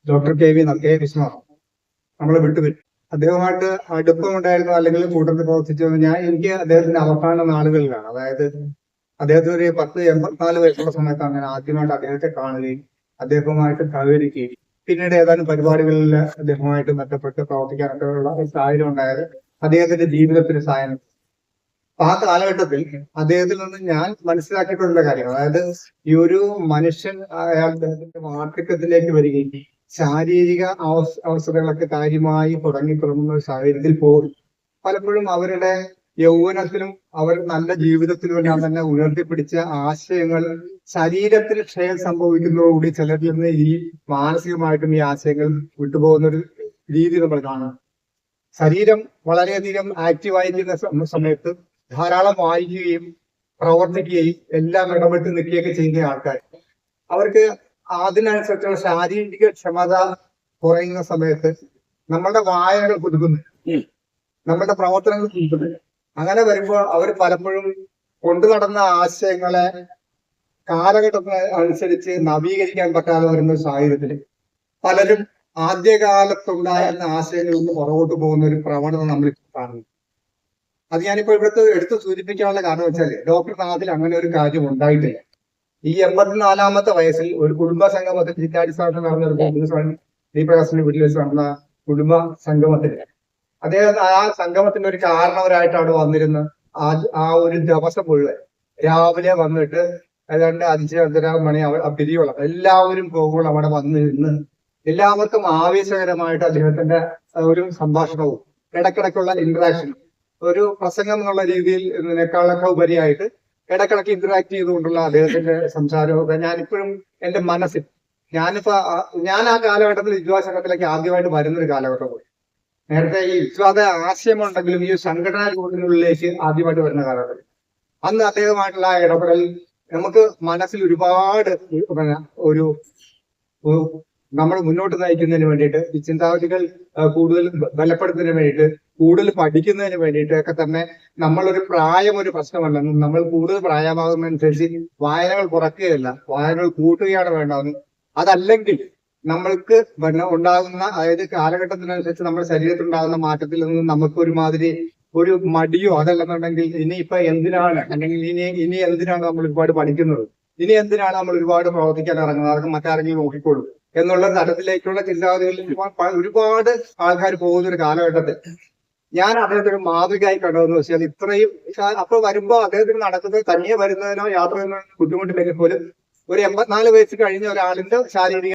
Doctor K Vishwanath നമ്മളെ വിട്ടുവരും. അദ്ദേഹമായിട്ട് അടുപ്പമുണ്ടായിരുന്നു, അല്ലെങ്കിൽ കൂട്ടത്തിൽ പ്രവർത്തിച്ചു. എനിക്ക് അദ്ദേഹത്തിന്റെ അവസാന നാളുകളിലാണ്, അതായത് അദ്ദേഹത്തിന് ഒരു 84 വയസ്സുള്ള സമയത്താണ് ഞാൻ ആദ്യമായിട്ട് അദ്ദേഹത്തെ കാണുകയും അദ്ദേഹവുമായിട്ട് സഹകരിക്കുകയും പിന്നീട് ഏതാനും പരിപാടികളിൽ അദ്ദേഹവുമായിട്ട് ബന്ധപ്പെട്ട് പ്രവർത്തിക്കാനൊക്കെ ഉള്ള സാഹചര്യം ഉണ്ടായത് അദ്ദേഹത്തിന്റെ ജീവിതത്തിന് സഹായം. ആ കാലഘട്ടത്തിൽ അദ്ദേഹത്തിൽ നിന്ന് ഞാൻ മനസ്സിലാക്കിയിട്ടുള്ള കാര്യം, അതായത് ഈ ഒരു മനുഷ്യൻ അദ്ദേഹത്തിന്റെ വാർദ്ധക്യത്തിലേക്ക് വരികയും ശാരീരിക അവസ്ഥകളൊക്കെ കാര്യമായി തുടങ്ങുന്ന ഒരു സാഹചര്യത്തിൽ പോലും പലപ്പോഴും അവരുടെ യൗവനത്തിലും അവർ നല്ല ജീവിതത്തിലും എല്ലാം തന്നെ ഉയർത്തിപ്പിടിച്ച ആശയങ്ങൾ ശരീരത്തിൽ ക്ഷയം സംഭവിക്കുന്നതോടുകൂടി ചിലരിൽ നിന്ന് ഈ മാനസികമായിട്ടും ഈ ആശയങ്ങൾ വിട്ടുപോകുന്ന ഒരു രീതി നമ്മൾ കാണാം. ശരീരം വളരെയധികം ആക്റ്റീവായിരിക്കുന്ന സമയത്ത് ധാരാളം വായിക്കുകയും പ്രവർത്തിക്കുകയും എല്ലാം ഇടപെട്ട് നിൽക്കുകയൊക്കെ ചെയ്യുന്ന ആൾക്കാർ, അവർക്ക് അതിനനുസരിച്ചുള്ള ശാരീരിക ക്ഷമത കുറയുന്ന സമയത്ത് നമ്മളുടെ വായനകൾ പുതുക്കുന്നു, നമ്മളുടെ പ്രവർത്തനങ്ങൾ പുതുക്കുന്നു. അങ്ങനെ വരുമ്പോൾ അവർ പലപ്പോഴും കൊണ്ടു നടന്ന ആശയങ്ങളെ കാലഘട്ടത്തിന് അനുസരിച്ച് നവീകരിക്കാൻ പറ്റാതെ വരുന്ന സാഹചര്യത്തിൽ പലരും ആദ്യകാലത്തുണ്ടായിരുന്ന ആശയങ്ങളിൽ നിന്ന് പുറകോട്ട് പോകുന്ന ഒരു പ്രവണത നമ്മൾ കാണുന്നു. അത് ഞാനിപ്പോ ഇവിടുത്തെ എടുത്ത് സൂചിപ്പിക്കാനുള്ള കാരണം വെച്ചാല് ഡോക്ടർ നാഥിൽ അങ്ങനെ ഒരു കാര്യം ഉണ്ടായിട്ടില്ല. ഈ 84-ാമത്തെ വയസ്സിൽ ഒരു കുടുംബ സംഗമത്തിൽ ചിറ്റാടിസ്ഥാനത്ത് നടന്ന ഒരു ദീപകാശിന്റെ വീട്ടിൽ വെച്ച് നടന്ന കുടുംബ സംഗമത്തിന് അദ്ദേഹം ആ സംഗമത്തിന്റെ ഒരു കാരണവരായിട്ടാണ് വന്നിരുന്നത്. ആ ഒരു ദിവസം മുഴുവൻ രാവിലെ വന്നിട്ട് ഏതാണ്ട് 5-5:30 മണി പിരിയോളം എല്ലാവരും പോകുമ്പോൾ അവിടെ വന്നിരുന്ന് എല്ലാവർക്കും ആവേശകരമായിട്ട് അദ്ദേഹത്തിന്റെ ഒരു സംഭാഷണവും ഇടക്കിടക്കുള്ള ഇന്ററാക്ഷനും ഒരു പ്രസംഗം എന്നുള്ള രീതിയിൽ ഇതിനേക്കാളൊക്കെ ഉപരിയായിട്ട് ഇടക്കിടക്ക് ഇന്ററാക്ട് ചെയ്തുകൊണ്ടുള്ള അദ്ദേഹത്തിന്റെ സംസാരമൊക്കെ ഞാനിപ്പോഴും എന്റെ മനസ്സിൽ ഞാൻ ആ കാലഘട്ടത്തിൽ വിശ്വാസഘട്ടത്തിലേക്ക് ആദ്യമായിട്ട് വരുന്നൊരു കാലഘട്ടം കൂടി. നേരത്തെ ഈ വിശ്വാസ ആശയമുണ്ടെങ്കിലും ഈ സംഘടനാ രൂപത്തിനുള്ളിലേക്ക് ആദ്യമായിട്ട് വരുന്ന കാലഘട്ടത്തിൽ അന്ന് അദ്ദേഹമായിട്ടുള്ള ആ ഇടപെടൽ നമുക്ക് മനസ്സിൽ ഒരുപാട് ഒരു നമ്മൾ മുന്നോട്ട് നയിക്കുന്നതിന് വേണ്ടിയിട്ട്, ഈ ചിന്താഗതികൾ കൂടുതൽ ബലപ്പെടുത്തുന്നതിന് വേണ്ടിയിട്ട്, കൂടുതൽ പഠിക്കുന്നതിന് വേണ്ടിയിട്ട് ഒക്കെ തന്നെ നമ്മളൊരു പ്രായം ഒരു പ്രശ്നമല്ലെന്നും നമ്മൾ കൂടുതൽ പ്രായമാകുന്നതനുസരിച്ച് വായനകൾ കുറയ്ക്കുകയല്ല, വായനകൾ കൂട്ടുകയാണ് വേണ്ടതെന്ന്. അതല്ലെങ്കിൽ നമ്മൾക്ക് ഉണ്ടാകുന്ന, അതായത് കാലഘട്ടത്തിനനുസരിച്ച് നമ്മുടെ ശരീരത്തിലുണ്ടാകുന്ന മാറ്റത്തിൽ നിന്ന് നമുക്ക് ഒരുമാതിരി ഒരു മടിയോ അതല്ലെന്നുണ്ടെങ്കിൽ ഇനിയിപ്പോ എന്തിനാണ്, അല്ലെങ്കിൽ ഇനി എന്തിനാണ് നമ്മൾ ഒരുപാട് പഠിക്കുന്നത്, ഇനി എന്തിനാണ് നമ്മൾ ഒരുപാട് പ്രവർത്തിക്കാൻ ഇറങ്ങുന്നത്, അതൊക്കെ മറ്റാരെങ്കിലും നോക്കിക്കൊള്ളും എന്നുള്ള തരത്തിലേക്കുള്ള ചിന്താഗതികളിൽ ഒരുപാട് ആൾക്കാർ പോകുന്ന ഒരു കാലഘട്ടത്തിൽ ഞാൻ അദ്ദേഹത്തെ ഒരു മാതൃകയായി കണ്ടതെന്ന് വെച്ചാൽ ഇത്രയും അപ്പൊ വരുമ്പോ അദ്ദേഹത്തിന് നടക്കുന്നത് തനിയെ വരുന്നതിനോ യാത്ര ചെയ്യുന്നതിനോ ബുദ്ധിമുട്ടില്ലെങ്കിൽ പോലും ഒരു 84 വയസ്സ് കഴിഞ്ഞ ഒരാളിന്റെ ശാരീരിക